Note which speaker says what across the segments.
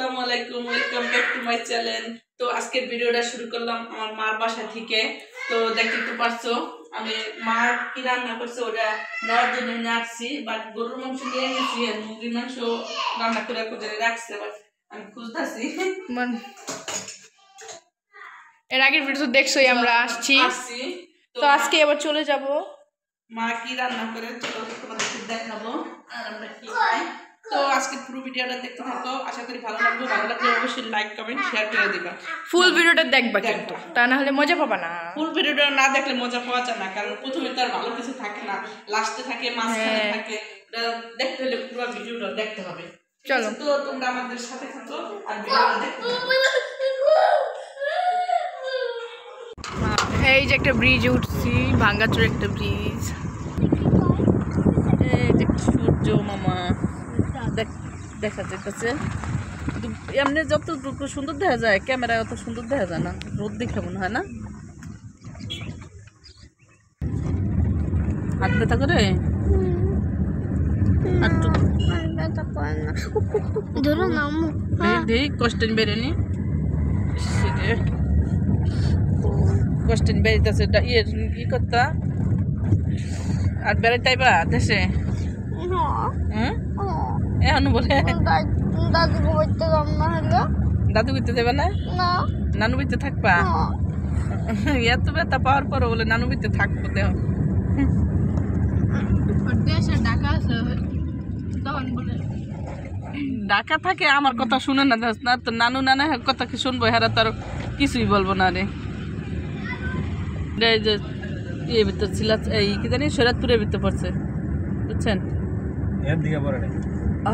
Speaker 1: আসসালামু আলাইকুম, welcome back to my channel. তো আজকের ভিডিওটা শুরু করলাম আমার মার বাসা থেকে। তো দেখতে তো পারছো আমি মা কি রান্না করছে ওটা নেওয়ার জন্য নিয়ে আসছি। বাট গরুর মাংস নিয়ে গেছি আর মুরগির মাংস রান্না করে খুঁজে রাখছে, বাট আমি খুঁজতেছি।
Speaker 2: এর আগের ভিডিও দেখছোই আমরা আসছি, তো আজকে এবার চলে যাব
Speaker 1: মা কি রান্না করে তোমাদেরকে দেখাবো আর আমরা কি খাই। তো আজকে পুরো ভিডিওটা দেখতে থাকো, আশা করি ভালো লাগবে। ভালো লাগলে অবশ্যই লাইক কমেন্ট শেয়ার করে দিবা।
Speaker 2: ফুল ভিডিওটা দেখবা কিন্তু, তা না হলে মজা পাবা না।
Speaker 1: ফুল ভিডিওটা না দেখলে মজা পাওয়া যায় না, কারণ প্রথমে তো আর ভালো কিছু থাকে না, লাস্টে থাকে, মাঝখানে থাকে। এটা দেখতে হলে পুরো ভিডিওটা দেখতে হবে।
Speaker 2: চলো
Speaker 1: তো তোমরা আমাদের সাথে থাকো আর ভিডিওটা দেখতে থাকো।
Speaker 2: এই যে একটা ব্রিজ উঠছি, ভাঙ্গাচুর একটা ব্রিজ।
Speaker 1: এই যে সূর্য মামা দেখা যাচ্ছে, এমনি যতটুকু সুন্দর দেখা যায় ক্যামেরায় অত সুন্দর দেখা যায় না, রোদ দেখে মনে হয় না। হাত ব্যথা করে কষ্টেন বেরেনি কষ্টেন বেরিতেছে ই করতা আর বেড়াইতাইবা দেশে। এখন বলে দাদু করতে দেবে না, নানু বিতে থাকবা। এত ব্যথা পাওয়ার পর বলে নানু বিতে থাকবো। দেহ ঢাকা থাকে, আমার কথা শুনে না না, তো নানু নানা কথা কি শুনবো? হেরা তার কিছুই বলবো না রে। এই যে এর ভিতর ছিল এই কি জানি শরীয়তপুরের ভিতর পড়ছে, বুঝছেন?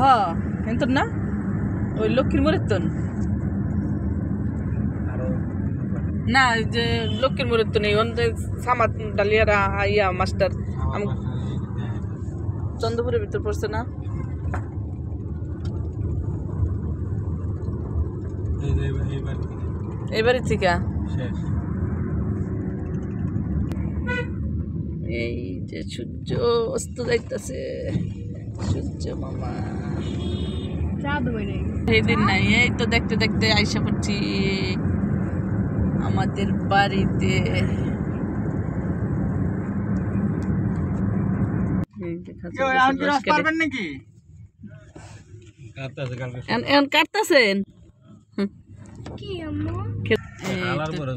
Speaker 1: হ্যাঁ কিন্তু না, ওই লক্ষ্মীর মোড়ের তো না, যে লক্ষ্মীর মোড়ের তো নেই, সামাদ ডালিয়ারা ইয়া মাস্টার চন্দ্রপুরের ভিতর পড়ছে না। এবারে থেকে এই যে সূর্য অস্ত যাইতেছে, সূর্য মামা সেদিন নাই। এই তো দেখতে দেখতে আইসা পড়ছি আমাদের বাড়িতে। কাটতেছেন,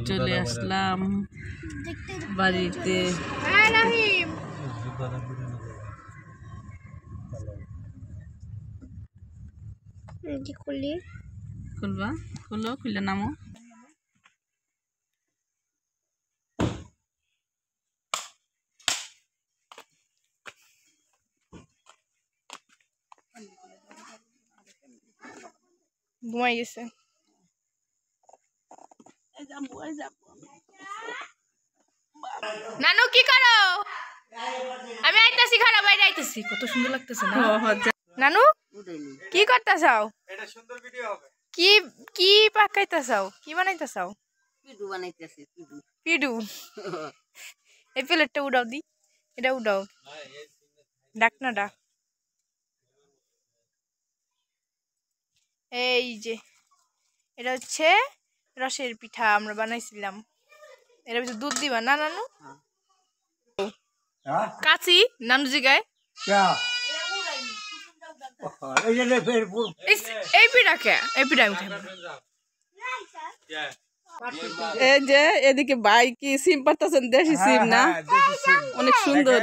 Speaker 1: চলে আসলাম বাড়িতে। খুলবা খুলো, খুলে নামো।
Speaker 2: ঘুমাই গেছে নানু। কি করো? আমি আইতাছি, খারাপ বাইরে আইতাছি। কত সুন্দর লাগতেছে না নানু? কি করতেছাও? কি কি পাকাইতাছাও? কি বানাইতাছাও? পিডু বানাইতাছি। পিডু এই প্লেটটা উড়াও দি, এটা উড়াও, ডাক না ডাক। এই যে এটা হচ্ছে রসের পিঠা আমরা বানাইছিলাম। এর ভিতরে দুধ দিবা না নানু? কাচি নানু জিগায় এই পিঠা কে? এই পিঠা আমি খাবো।
Speaker 1: এই যে এদিকে ভাই কি সিম পাতাছেন, দেশি সিম না, অনেক সুন্দর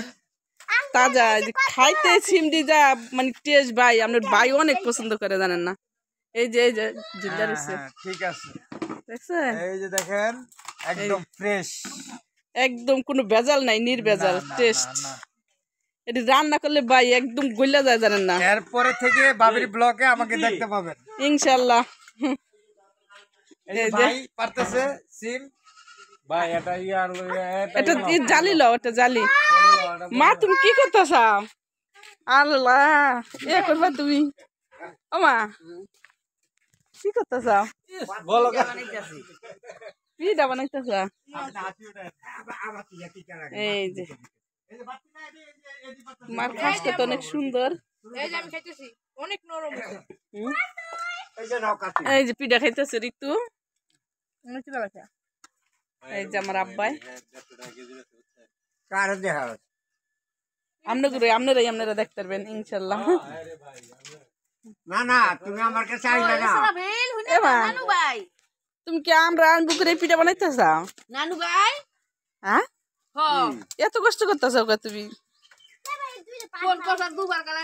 Speaker 1: তাজা। খাইতে সিম দি যা মানে টেস্ট, ভাই আপনার ভাই অনেক পছন্দ করে, জানেন না? এই যে জিন্দা রয়েছে,
Speaker 3: ঠিক আছে,
Speaker 1: দেখছেন?
Speaker 3: এই যে দেখেন একদম ফ্রেশ,
Speaker 1: একদম কোনো ভেজাল নাই, নির্ভেজাল টেস্ট। এটি রান্না করলে ভাই একদম গইলা যায়, জানেন না?
Speaker 3: এরপরে থেকে বাবির ব্লগে আমাকে দেখতে পাবেন
Speaker 1: ইনশাআল্লাহ।
Speaker 3: এই ভাই পারতেছে সিম ভাই, এটা ইয়ার
Speaker 1: এটা জালি লও, এটা জালি। মা তুমি কি করতেছাও? আল্লাহ এ করবা তুমি? ও মা কি করতেছাও?
Speaker 3: বলো
Speaker 1: পিঠা বানাইতেছা? এই যে মার খাসটা তো অনেক সুন্দর।
Speaker 2: এই যে আমি খাইতেছি, অনেক নরম।
Speaker 1: এই যে পিঠা খাইতেছে ঋতু। এই যে আমার আব্বাই আপনারা দেখতে পারবেন ইনশাল্লাহ।
Speaker 4: না তুমি আমার কাছে আইবা না
Speaker 2: নানু ভাই
Speaker 1: তুমি কি আমরা বুকুরে পিঠা বানাইতে চাও?
Speaker 2: নানু ভাই
Speaker 1: হ্যাঁ এত কষ্ট করতেছ তুমি?
Speaker 2: ফোন কথা দুবার কালা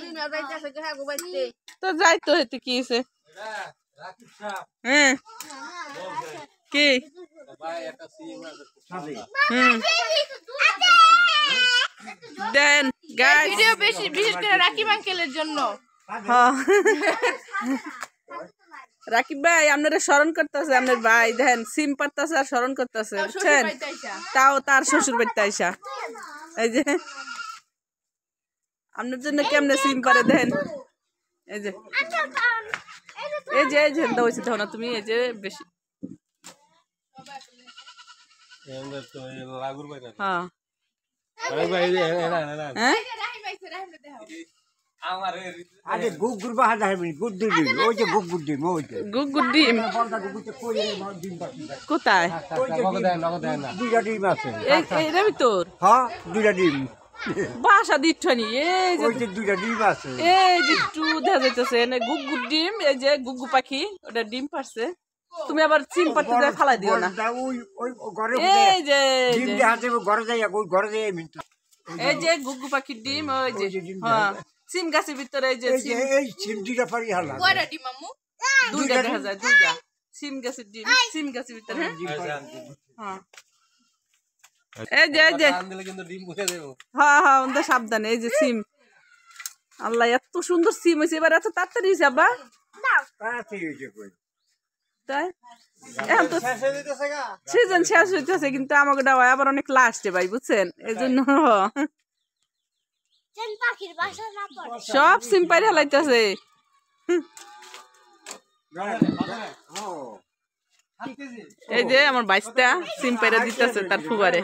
Speaker 2: রিনা যাইতেছে কে হাগো বাইতে
Speaker 1: তো যাইতো হইতে কি হইছে? হ্যাঁ কি দেন গাইস
Speaker 2: ভিডিও বিশেষ করে রাকিব আঙ্কেলের জন্য।
Speaker 1: রাকিব ভাই আপনারা স্মরণ করতেছে, আপনার ভাই দেখেন সিম পারতেছে আর স্মরণ করতেছে, বুঝছেন? তাও তার শ্বশুর বাড়িতে আইসা এই যে আপনার জন্য কেমনে সিম পারে দেখেন। এই যে হয়েছে দেখো না তুমি, এই যে বেশি
Speaker 4: আরে গুগুর বাহাদা হইবি গুদ্দুর ডিম ওই যে গুগুর ডিম ওই যে
Speaker 1: গুগুর ডিম কোথায়?
Speaker 4: দুইটা ডিম আছে
Speaker 1: এইটা ভিতর
Speaker 4: হ্যাঁ দুইটা ডিম
Speaker 1: বাসা দিচ্ছনি। এই যে
Speaker 4: ওই যে দুইটা ডিম আছে
Speaker 1: এই যে একটু দেখা যাইতেছে গুগুর ডিম, এই যে গুগু পাখি ওটা ডিম পারছে। তুমি আবার সিম পারতে যায় ফালাই দিও না।
Speaker 4: ওই ওই ঘরে
Speaker 1: এই যে
Speaker 4: ডিম দেখাতে ঘরে যাই ওই ঘরে যাই মিন্টু
Speaker 1: এই যে গুগু পাখির ডিম, ওই যে হ্যাঁ সিম গাছের ভিতরে এই যে সিম
Speaker 4: এই সিম দুইটা পারি হালা
Speaker 2: কয়টা ডিম আম্মু?
Speaker 1: দুইটা দেখা যায়, দুইটা সিম গাছের ডিম সিম গাছের ভিতরে। হ্যাঁ এই যে হ্যাঁ ওদের সাবধানে এই যে সিম। আল্লাহ এত সুন্দর সিম হয়েছে এবার, এত তাড়াতাড়ি হয়েছে আব্বা। তাই এখন তো সিজন শেষ হইতেছে, কিন্তু আমাকে দেওয়া আবার অনেক লাস্টে ভাই, বুঝছেন? এই জন্য সব সিম পাইরে হালাইতেছে। এই যে আমার বাইশটা সিম পাইরা দিতেছে তার ফুবারে।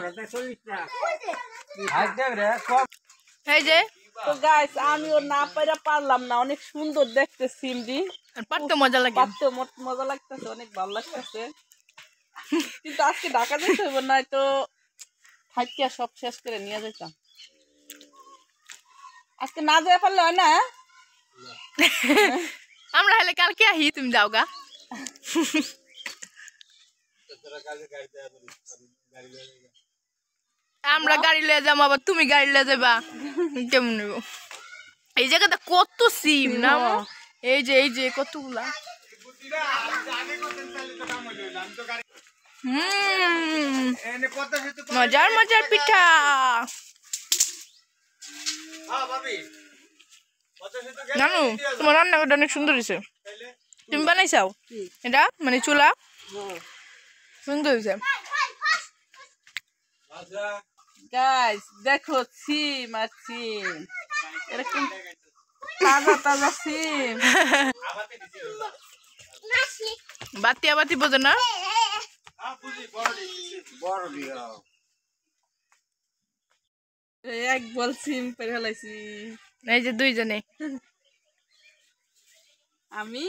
Speaker 2: এই যে
Speaker 1: তো গাইস আমিও না পাইরা পারলাম না, অনেক সুন্দর দেখতে সিমডি,
Speaker 2: পারতে মজা লাগে,
Speaker 1: পারতে মজা লাগতেছে, অনেক ভালো লাগতেছে। কিন্তু আজকে ঢাকা যেতে হইব, না তো থাকিয়া সব শেষ করে নিয়ে যেতাম। আজকে না যেতে পারলে হয় না।
Speaker 2: আমরা হলে কালকে আহি, তুমি যাও গা। আমরা গাড়ি লয়ে যাবো, আবার তুমি গাড়ি লয়ে যাবা, কেমন নিব? এই জায়গাটা কত সিম না, এই যে কতগুলা। মজার পিঠা। নানু তোমার রান্নাঘরটা অনেক সুন্দর হয়েছে, তুমি বানাইছাও এটা, মানে চুলা সুন্দর হয়েছে।
Speaker 1: গাইস দেখো সিম আর সিম, এরকম তাজা সিম।
Speaker 2: বাতি বোঝো না?
Speaker 1: এক বল সিম পেরে ফেলাইছি।
Speaker 2: এই যে দুইজনে
Speaker 1: আমি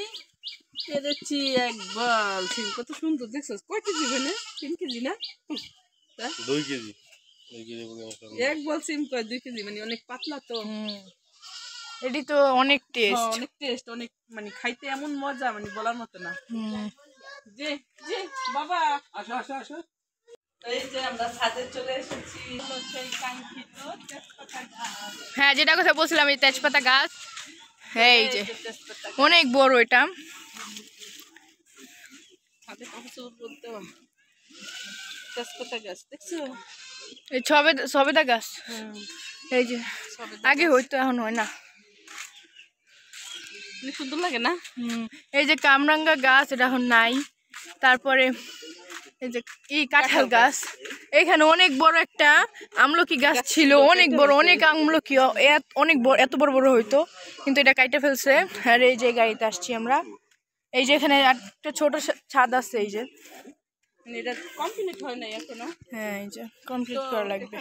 Speaker 1: পেরেছি এক বল সিম। কত সুন্দর দেখছো, কয় কেজি মানে? 3 কেজি না
Speaker 3: 2 কেজি।
Speaker 1: এক বল সিম কয় 2 কেজি, মানে অনেক পাতলা তো।
Speaker 2: এটি তো অনেক টেস্ট,
Speaker 1: অনেক টেস্ট, অনেক মানে খাইতে এমন মজা, মানে বলার মতো না। জি জি বাবা আসো। এই যে আমরা ছাদে চলে এসেছি, সেই কাঙ্ক্ষিত তেজপাতা গাছ।
Speaker 2: হ্যাঁ যেটা কথা বলছিলাম, এই তেজপাতা গাছ। এই যে অনেক বড় এটা,
Speaker 1: ছাদে কত বলতে তেজপাতা গাছ দেখছো?
Speaker 2: এই সবেদা গাছ। এই যে আগে হইতো, এখন হয় না।
Speaker 1: সুন্দর লাগে না?
Speaker 2: এই যে কামরাঙ্গা গাছ, এটা এখন নাই। তারপরে এই যে কাঁঠাল গাছ, এখানে অনেক বড় একটা আমলকি গাছ ছিল, অনেক বড়, অনেক আমলকি, অনেক বড়, এত বড় বড় হইতো, কিন্তু এটা কাইটা ফেলছে। আর এই যে গাড়িতে আসছি আমরা, এই যে এখানে একটা ছোট ছাদ আছে, এই যে
Speaker 1: এটা কমপ্লিট হয় নাই এখনো।
Speaker 2: হ্যাঁ এই যে কমপ্লিট করা লাগবে।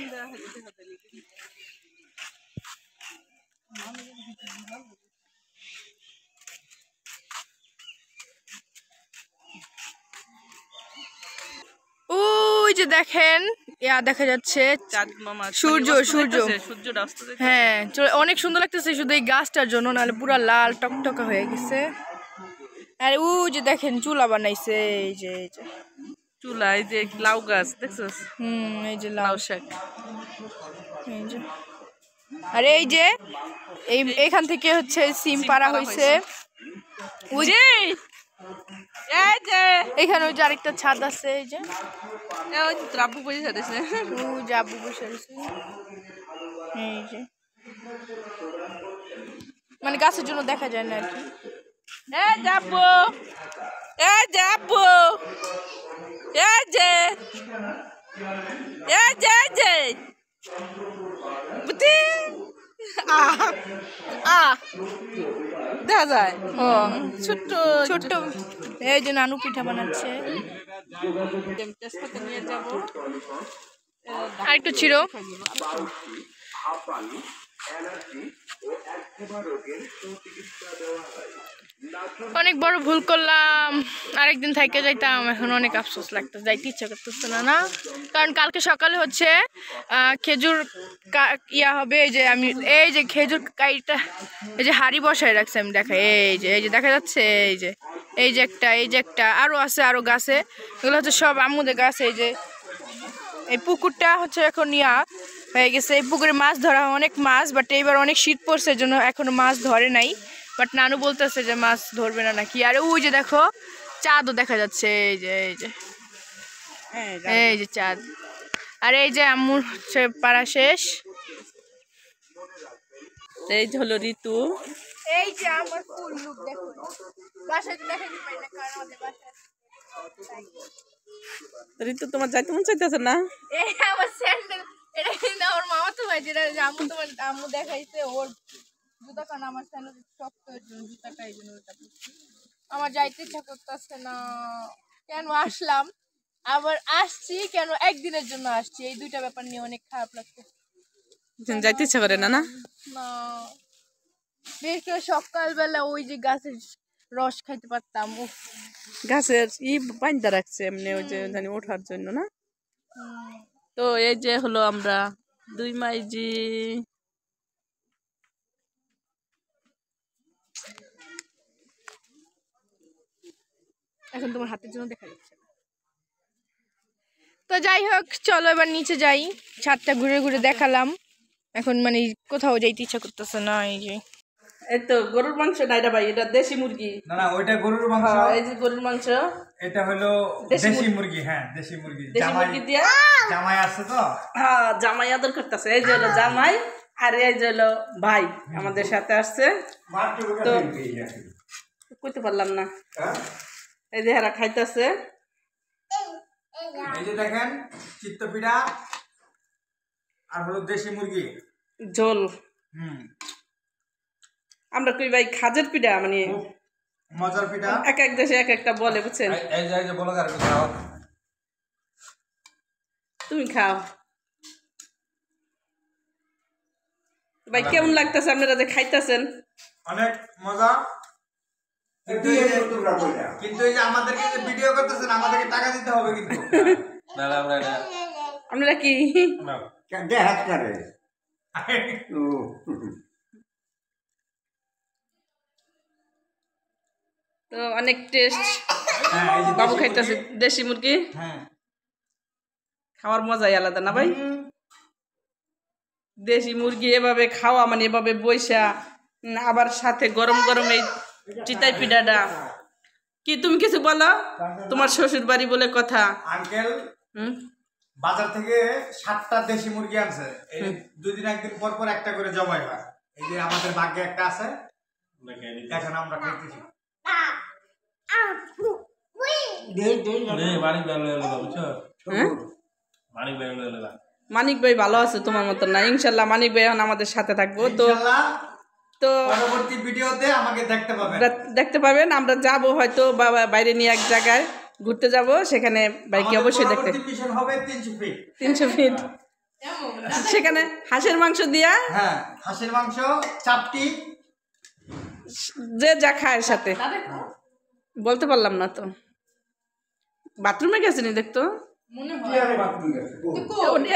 Speaker 2: যে দেখেন দেখা যাচ্ছে সূর্য হ্যাঁ অনেক সুন্দর লাগতেছে শুধু এই গাছটার জন্য, নাহলে পুরা লাল টকটকা হয়ে গেছে। আর যে দেখেন চুলা বানাইছে, এই যে
Speaker 1: চুলা, এই যে লাউ গাছ দেখছস?
Speaker 2: এই যে লাউ শাক, এই যে। আর এই যে এইখান থেকে হচ্ছে সিম পাড়া হয়েছে। এখানে ওই যে আরেকটা ছাদ আছে, এই যে
Speaker 1: আব্বু বসে আছে,
Speaker 2: আব্বু বসে আছে। এই যে মানে গাছের জন্য দেখা যায় না আর কি।
Speaker 1: যাবো যাবো দেখা যায় ছোট্ট
Speaker 2: ছোট্ট। এই যে নানু পিঠা বানাচ্ছে,
Speaker 1: নিয়ে যাবো।
Speaker 2: আরেকটু ছিল। অনেক বড় ভুল করলাম, আরেকদিন থেকে যাইতাম, এখন অনেক আফসোস লাগতো, যাইতে ইচ্ছা করতেছে না। কারণ কালকে সকালে হচ্ছে খেজুর হবে। এই যে আমি এই যে খেজুর কাইটা এই যে হাড়ি বসায় রাখছি, আমি দেখাই। এই যে দেখা যাচ্ছে, এই যে একটা আরো আছে, আরো গাছে, এগুলো হচ্ছে সব আমুদের গাছ। এই যে এই পুকুরটা হচ্ছে এখন হয়ে গেছে, এই পুকুরে মাছ ধরা অনেক মাছ, বাট এইবার অনেক শীত পড়ছে জন্য এখনো মাছ ধরে নাই। বাট নানু বলতেছে যে মাছ ধরবে না নাকি। আর ওই যে দেখো চাঁদও দেখা যাচ্ছে, এই যে চাঁদ। আর এই যে আম্মুর হচ্ছে পাড়া শেষ,
Speaker 1: এই যে হলো ঋতু।
Speaker 2: এই যে আমার ফুল লুক দেখো, বাসায় দেখাইতে পারি না কারণ আমাদের বাসায়।
Speaker 1: ঋতু তোমার যাইতে মন চাইতেছে না?
Speaker 2: এই আমার স্যান্ডেল, এটা কিন্তু আমার মামা তো ভাই, যেটা আম্মু দেখাইছে ওর জুতা, কারণ আমার স্যান্ডেল শক্ত জুতাটা, এই জন্য ওটা আমার যাইতে ইচ্ছা করতেছে না। কেন আসলাম, আবার আসছি কেন, একদিনের জন্য আসছি। এই দুইটা ব্যাপার নিয়ে অনেক খারাপ লাগছে।
Speaker 1: যাইতে ইচ্ছা করে না? না
Speaker 2: বিশেষ করে সকালবেলা ওই যে গাছের রস খাইতে পারতাম।
Speaker 1: গাছের বাইন্দা রাখছে এমনি, ওই যে জানি ওঠার জন্য না। তো এই যে হলো আমরা দুই মাইজি।
Speaker 2: এখন তোমার হাতের জন্য দেখা যাচ্ছে না। তো যাই হোক, চলো এবার নিচে যাই। ছাদটা ঘুরে ঘুরে দেখালাম, এখন মানে কোথাও যাইতে ইচ্ছা করতেছে না।
Speaker 1: এই তো গরুর মাংস না এটা ভাই, এটা দেশি মুরগি।
Speaker 3: না ওইটা গরুর মাংস।
Speaker 1: এই যে গরুর মাংস,
Speaker 3: এটা হলো দেশি মুরগি। হ্যাঁ দেশি মুরগি,
Speaker 1: দেশি মুরগি দিয়া
Speaker 3: জামাই আসছে তো।
Speaker 1: হ্যাঁ জামাই আদর করতেছে। এই যে হলো জামাই, আর এই যে হলো ভাই আমাদের সাথে আসছে। তো কইতে পারলাম না। এই যে এরা খাইতেছে,
Speaker 3: এই যে দেখেন চিত্তপিঠা আর হলো দেশি মুরগি
Speaker 1: ঝোল। আমরা কই ভাই খাজের পিঠা, মানে
Speaker 3: মজার পিঠা,
Speaker 1: এক এক দেশে এক একটা বলে, বুঝছেন?
Speaker 3: এই যে বলো আর খাও,
Speaker 1: তুমি খাও ভাই। কেমন লাগতেছে আপনারা যে খাইতেছেন?
Speaker 3: অনেক মজা। কিন্তু এই যে আমাদেরকে যে ভিডিও করতেছেন, আমাদেরকে টাকা দিতে হবে কিন্তু।
Speaker 1: আপনারা কি তো অনেক টেস্ট। বাবু খাইতেছে দেশি মুরগি, খাওয়ার মজাই আলাদা না ভাই? দেশি মুরগি এভাবে খাওয়া মানে এভাবে বইসা, আবার সাথে গরম গরম এই চিতাই পিঠাটা। কি তুমি কিছু বলো? তোমার শ্বশুর বাড়ি বলে কথা।
Speaker 3: আঙ্কেল বাজার থেকে 7টা দেশি মুরগি আনছে, এই 2 দিন একদিন পর পর একটা করে জবাই হয়। এই যে আমাদের ভাগ্যে একটা আছে, এখন আমরা খাইতেছি।
Speaker 1: মানিক ভাই ভালো আছে তোমার মতন না? ইনশাল্লাহ মানিক ভাই এখন আমাদের সাথে থাকবো। তো তো
Speaker 3: পরবর্তী ভিডিওতে আমাকে
Speaker 1: দেখতে পাবেন। আমরা যাব হয়তো বাইরে নিয়ে এক জায়গায় ঘুরতে যাব, সেখানে বাইকে অবশ্যই দেখতে
Speaker 3: হবে
Speaker 1: 300 ফিট। সেখানে হাঁসের মাংস দিয়া,
Speaker 3: হ্যাঁ হাঁসের মাংস, চাপটি,
Speaker 1: যে যা খায় সাথে বলতে পারলাম না। তো বাথরুমে গেছে নি দেখতো।
Speaker 2: মনে
Speaker 4: কি
Speaker 2: হয়
Speaker 4: আরে বাথরুম গেছে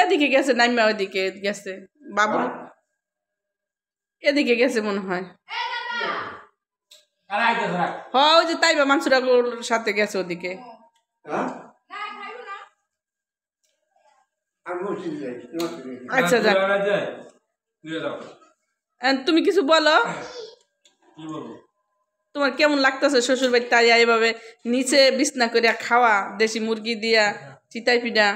Speaker 1: এদিকে গেছে নাইমা, ওইদিকে গেছে বাবু, এদিকে গেছে মনে হয়।
Speaker 4: আর আইতাছ রাখ
Speaker 1: হ্যাঁ ওই যে তাইবা মাংসটাগুলোর সাথে গেছে ওদিকে।
Speaker 4: হ্যাঁ
Speaker 2: না খাইবো না
Speaker 4: আর বসে যাই
Speaker 1: আচ্ছা যাক, তুমি কিছু বলো,
Speaker 3: কি বলবো?
Speaker 1: তোমার কেমন লাগতেছে শ্বশুর বাড়ি তাই এইভাবে নিচে বিছনা করে খাওয়া, দেশি মুরগি দিয়া চিতাই পিঠা,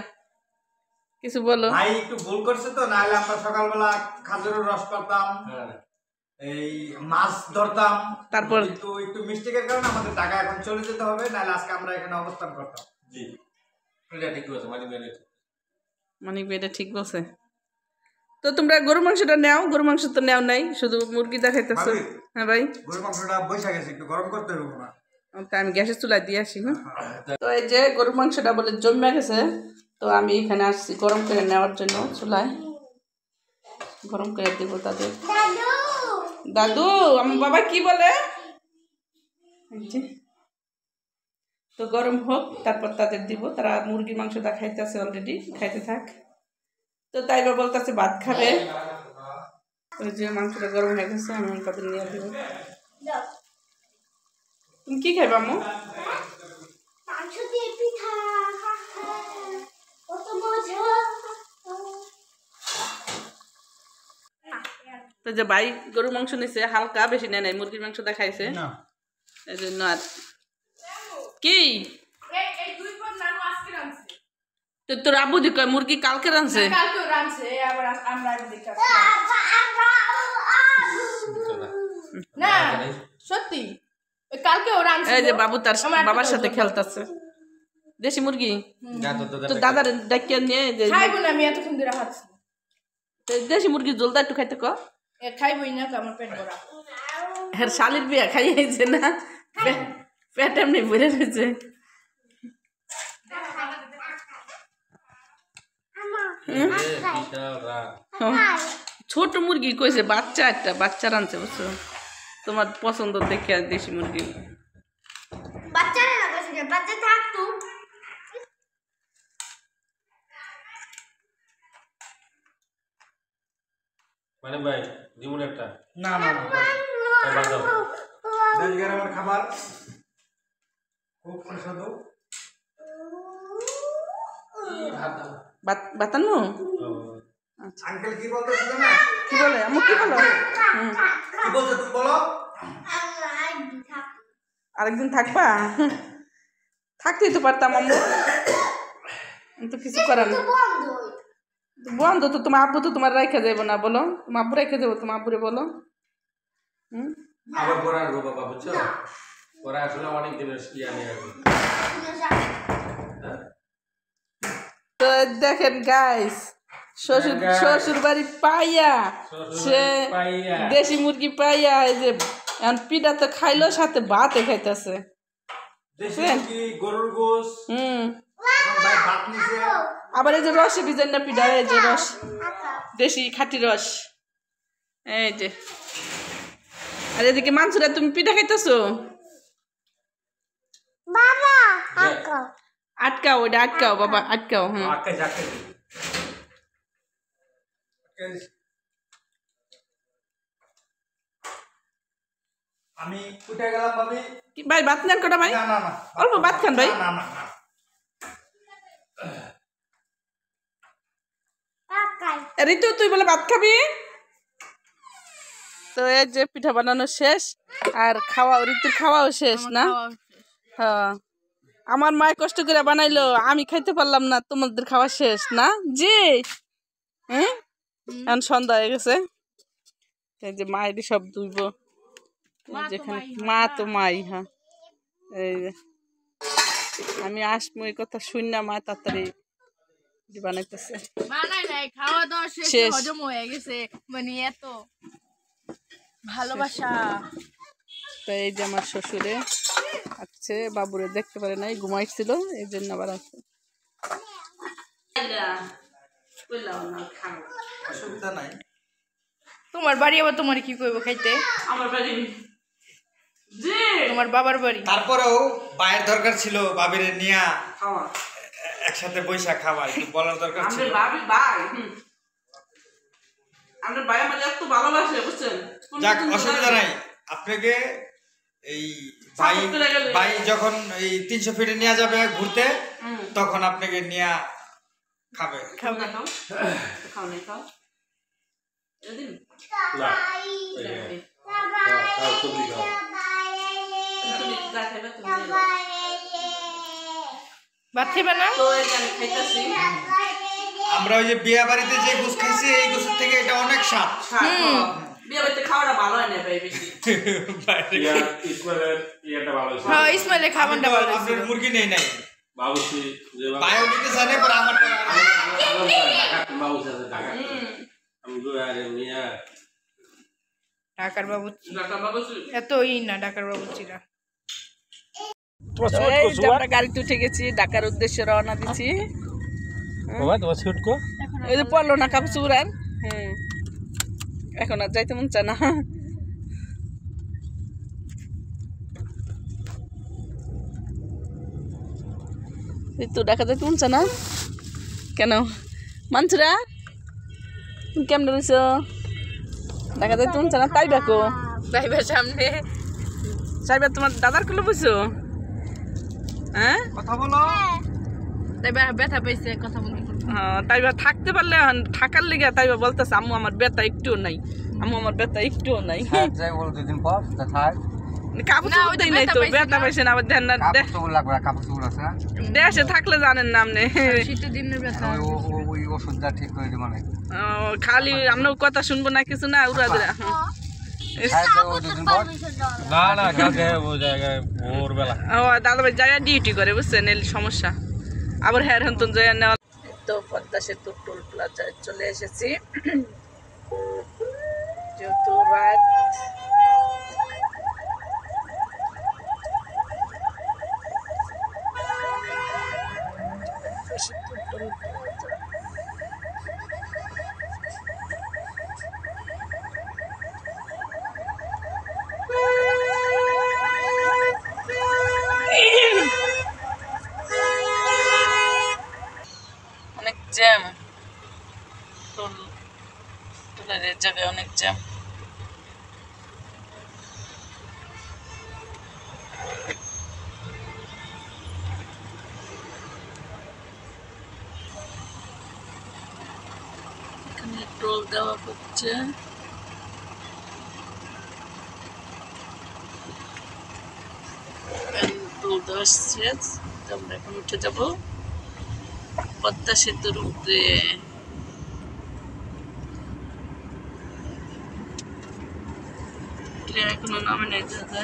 Speaker 1: কিছু বলো।
Speaker 3: ভাই একটু ভুল করছে তো, নাহলে আমরা সকালবেলা খাজুরের রস পাতাম, এই মাছ ধরতাম,
Speaker 1: তারপর
Speaker 3: কিন্তু একটু মিস্টেকের কারণে আমাদের টাকা এখন চলে যেতে হবে, নাহলে আজকে আমরা এখানে অবস্থান করতাম। জি এটা ঠিক বলছে মানিক ভাই, এটা ঠিক বলছে। তো তোমরা গরু মাংসটা নাও, গরু মাংস তো নেও নাই, শুধু মুরগি দেখাইতেছো। হ্যাঁ ভাই, গরু মাংসটা বসে গেছে, একটু গরম করতে হবে না?
Speaker 1: তা আমি গ্যাসের চুলায় দিয়ে আসি। হ্যাঁ, তো এই যে গরু মাংসটা বলে জমে গেছে, তো আমি এখানে আসছি গরম করে নেওয়ার জন্য, চুলায় গরম করে দিব তাদের। দাদু আমার বাবা কি বলে, তো গরম হোক তারপর তাদের দিব, তারা মুরগির মাংসটা খাইতেছে অলরেডি, খাইতে থাক। তো তাই বা বলতেছে ভাত খাবে, ওই যে মাংসটা গরম হয়ে গেছে, আমি তাদের নিয়ে দিব। তুমি কি খাইবা আম্মু? তো যে ভাই গরু মাংস নিছে হালকা, বেশি নেয় নাই, মুরগির মাংস দেখাইছে এই জন্য। আর কি
Speaker 2: এই দুই পদ নানু আজকে রাঁধছে,
Speaker 1: তো তোর আব্বু দি কয় মুরগি কালকে রাঁধছে।
Speaker 2: কালকেও রাঁধছে, আবার আমরা দেখতে না সত্যি ওই কালকেও রাঁধছে।
Speaker 1: এই যে বাবু তার বাবার সাথে খেলতেছে, দেশি মুরগি। তো দাদার ডাকিয়ে নিয়ে যে
Speaker 2: খাইবো না, আমি এতক্ষণ ধরে খাচ্ছি।
Speaker 1: দেশি মুরগির জলটা একটু খাইতে ক।
Speaker 2: খাইবই না তো, আমার পেট ভরা।
Speaker 1: হ্যাঁ শালির বিয়া খাইয়েছে না, পেট এমনি ভরে রয়েছে। ছোট মুরগি কইছে, বাচ্চা একটা বাচ্চা রাঁধছে, বুঝছো? তোমার পছন্দ দেখে দেশি মুরগি।
Speaker 5: বাচ্চারা না বসে বাচ্চা থাকতো
Speaker 6: মানে ভাই জীবন একটা
Speaker 3: না না না, দেশ গ্রামের খাবার খুব সুস্বাদু।
Speaker 1: বাতানো
Speaker 3: আঙ্কেল কি বলতেছে জানো?
Speaker 1: কি বলে আম্মু, কি বলো?
Speaker 3: কি বলছো তুমি বলো?
Speaker 1: আরেকদিন থাকবা? থাকতেই তো পারতাম আম্মু, তো কিছু করার না। বন্ধ তো, তোমার আব্বু তো তোমার রেখে যাবো না, বলো তোমার আব্বু রেখে যাবো, তোমার আব্বুরে বলো।
Speaker 6: আবার পরে আসবো বাবা, বুঝছো? পরে আসলে অনেক দিনের ইয়া নিয়ে আসবো।
Speaker 1: তো দেখেন গাইস, শ্বশুর বাড়ি পাইয়া সে দেশি মুরগি পাইয়া, এই যে এখন পিঠা তো খাইলো, সাথে ভাতে খাইতেছে।
Speaker 3: দেশি মুরগি, গরুর গোশ, ভাই ভাত নিছে।
Speaker 1: আবার এই যে রসে ভিজেন না পিঠা, এই যে রস, দেশি খাঁটি রস, এই যে। আর এদিকে মাংসটা তুমি পিঠা খাইতেছো,
Speaker 5: বাবা
Speaker 1: আটকাও ওইটা, আটকাও বাবা, আটকাও। হুম,
Speaker 3: আটকাই যাচ্ছে। আমি উঠে গেলাম ভাবি।
Speaker 1: কি ভাই ভাত নেন কটা ভাই?
Speaker 3: না না না,
Speaker 1: অল্প ভাত খান ভাই।
Speaker 3: না না না,
Speaker 1: ঋতু তুই বলে ভাত খাবি? তো এই যে পিঠা বানানো শেষ, আর খাওয়া, ঋতুর খাওয়াও শেষ না? হ্যাঁ, আমার মায় কষ্ট করে বানাইলো, আমি খাইতে পারলাম না, তোমাদের খাওয়া শেষ না জি? হ্যাঁ, এখন সন্ধ্যা হয়ে গেছে, এই যে মায়েরই সব ধুইব, যেখানে মা তো মাই। হ্যাঁ, এই যে আমি আসবো এই কথা শুন না, মা তাড়াতাড়ি বানাইতেছে।
Speaker 2: খাওয়া দাওয়া শেষ, হজম হয়ে গেছে, মানে এত ভালোবাসা।
Speaker 1: তো এই যে আমার শ্বশুরে আছে, বাবুরে দেখতে পারে নাই, ঘুমাইছিল, এই জন্য আবার আছে।
Speaker 3: অসুবিধা নাই।
Speaker 2: তোমার বাড়ি আবার তোমার কি করবো খাইতে?
Speaker 1: আমার বাড়ি
Speaker 2: তোমার বাবার বাড়ি।
Speaker 3: তারপরেও বায়ের দরকার ছিল বাবিরে নিয়া
Speaker 1: খাওয়া,
Speaker 7: একসাথে বৈশাখ খাবার একটু বলার দরকার ছিল।
Speaker 1: আমরা ভাই আমার এত ভালোবাসে বুঝছেন।
Speaker 7: যাক অসুবিধা নাই, আপনাকে এই ভাই যখন এই 300 ফিটে নিয়ে যাবে ঘুরতে তখন আপনাকে নিয়ে খাবে।
Speaker 1: খাও না খাও খাও না খাও এদিন
Speaker 6: না খাও সবজি খাও।
Speaker 1: তুমি যা খাবে তুমি
Speaker 2: ভাত খাইবে না?
Speaker 1: তো এই যে আমি খাইতাছি
Speaker 7: আমরা ওই যে বিয়ে বাড়িতে যে গোস খাইছি এই গোসের থেকে এটা অনেক স্বাদ।
Speaker 1: বিয়ে বাড়িতে খাওয়াটা ভালো হয় না ভাই বেশি।
Speaker 6: ইসমাইলের ইয়েটা ভালো হয়েছে।
Speaker 2: হ্যাঁ ইসমাইলের খাবারটা ভালো হয়েছে।
Speaker 7: আপনার মুরগি নেই নাই
Speaker 6: বাবুসি যে
Speaker 7: ভাইও নিতে জানে পর আমার
Speaker 6: বাবুসি আছে ঢাকা। আমি আরে মিয়া
Speaker 2: ঢাকার বাবুচি
Speaker 1: ঢাকা বাবুসি
Speaker 2: এত না ঢাকার বাবুচিরা।
Speaker 1: এই যে আমরা গাড়িতে উঠে গেছি, ঢাকার উদ্দেশ্যে রওনা দিছি।
Speaker 6: বাবা তোমার শুট কো
Speaker 1: এই যে পড়লো না কাপড় আর এখন আর যাইতে মন চায় না। এই তো ঢাকা যাইতে মন চায় না কেন? মানছুরা তুমি কেমন রয়েছ? ঢাকা যাইতে মন চায় না? তাই দেখো
Speaker 2: ভাইবার সামনে
Speaker 1: সাইবার তোমার দাদার কুলো বুঝছো? হ্যাঁ
Speaker 7: কথা বলো।
Speaker 2: তাইবা ব্যথা পাইছে কথা বলতে।
Speaker 1: তাইবা থাকতে পারলে থাকার লেগে তাইবা বলতেছে আম্মু আমার ব্যথা একটুও নাই, আম্মু আমার ব্যথা একটুও নাই।
Speaker 4: যাই বল দুদিন পর তাই
Speaker 1: কাপড় চোপড় দেই নাই তো, ব্যথা পাইছে না আবার দেন না।
Speaker 4: কাপড় লাগবে না, কাপড় চোপড় আছে না
Speaker 1: দেশে থাকলে জানেন না আপনি
Speaker 2: শীতের দিনের ব্যথা।
Speaker 4: ওই ওষুধটা ঠিক করে দিব মানে
Speaker 1: খালি আমরাও কথা শুনবো না কিছু না উড়া দিরা।
Speaker 4: দুদিন পর
Speaker 6: না না কালকে ওই জায়গায় ভোরবেলা
Speaker 1: ও দাদা ভাই জায়গায় ডিউটি করে বুঝছেন, এই সমস্যা। আবার হ্যাঁ হন্তন জয়া নেওয়া। তো পদ্মা সেতু টোল প্লাজায় চলে এসেছি, যেহেতু রাত। অনেক জ্যাম, টোলের জায়গায় অনেক জ্যাম। এখানে টোল দেওয়া হচ্ছে। টোল দেওয়া শেষ, আমরা এখন উঠে যাবো পদ্মা সেতুর উপরে। এখনো নামে নেই দাদা।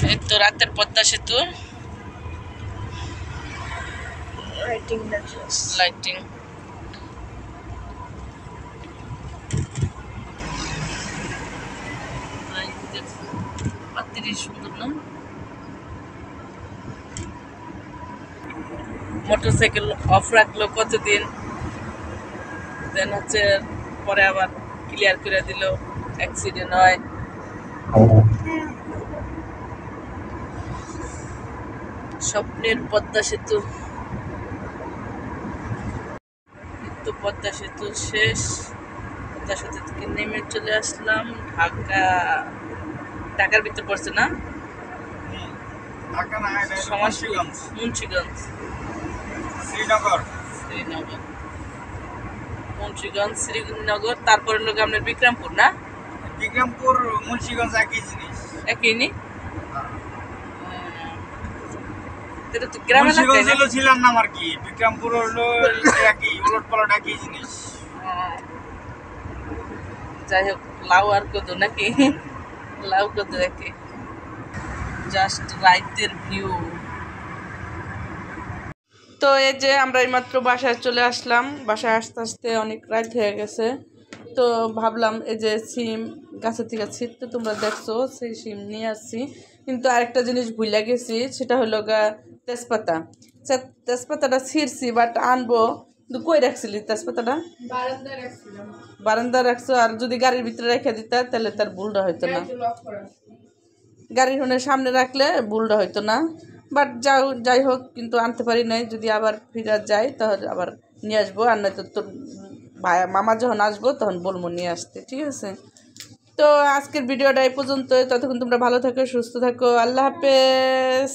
Speaker 1: এই তো রাতের পদ্মা সেতু লাইটিং। পাত্রী সুন্দর না? মোটরসাইকেল অফ রাখলো কতদিন, দেন হচ্ছে পরে আবার ক্লিয়ার করে দিল, অ্যাক্সিডেন্ট হয়। স্বপ্নের পদ্মা সেতু। তো পদ্মা সেতু শেষ, পদ্মা সেতু থেকে নেমে চলে আসলাম ঢাকা। ঢাকার ভিতর পড়ছে না?
Speaker 7: মুন্সিগঞ্জ,
Speaker 1: মুন্সিগঞ্জ,
Speaker 7: শ্রীনগর,
Speaker 1: শ্রীনগর, মুন্সিগঞ্জ, শ্রীনগর। তারপরে লোক আপনার বিক্রমপুর না?
Speaker 7: বিক্রমপুর মুন্সিগঞ্জ একই জিনিস।
Speaker 1: একই নি? এটা তো গ্রামে না?
Speaker 7: মুন্সিগঞ্জ হলো ছিলাম না আর কি, বিক্রমপুর হলো একই, উলট পালট একই জিনিস।
Speaker 1: যাই হোক, লাউ আর কত নাকি? লাউ কত একই। জাস্ট রাইতের ভিউ। তো এই যে আমরা এইমাত্র বাসায় চলে আসলাম, বাসায় আসতে আসতে অনেক রাত হয়ে গেছে। তো ভাবলাম এই যে সিম গাছের থেকে ছিটতে তোমরা দেখছো, সেই সিম নিয়ে আসছি। কিন্তু আরেকটা জিনিস ভুলে গেছি, সেটা হলো তেজপাতা। তেজপাতাটা ছিঁড়ছি বাট আনবো, কিন্তু কই রাখছিলি তেজপাতাটা? বারান্দা রাখছো। আর যদি গাড়ির ভিতরে রেখে দিতা তাহলে তার ভুলটা হইতো না। গাড়ির সামনে রাখলে ভুলটা হইতো না।
Speaker 3: বাট যাই হোক কিন্তু আনতে পারি নাই, যদি আবার ফিরে যাই তাহলে আবার নিয়ে আসবো, আর নয়তো তোর ভাই মামা যখন আসবো তখন বলবো নিয়ে আসতে, ঠিক আছে? তো আজকের ভিডিওটা এই পর্যন্ত, ততক্ষণ তোমরা ভালো থাকো, সুস্থ থাকো, আল্লাহ হাফেজ।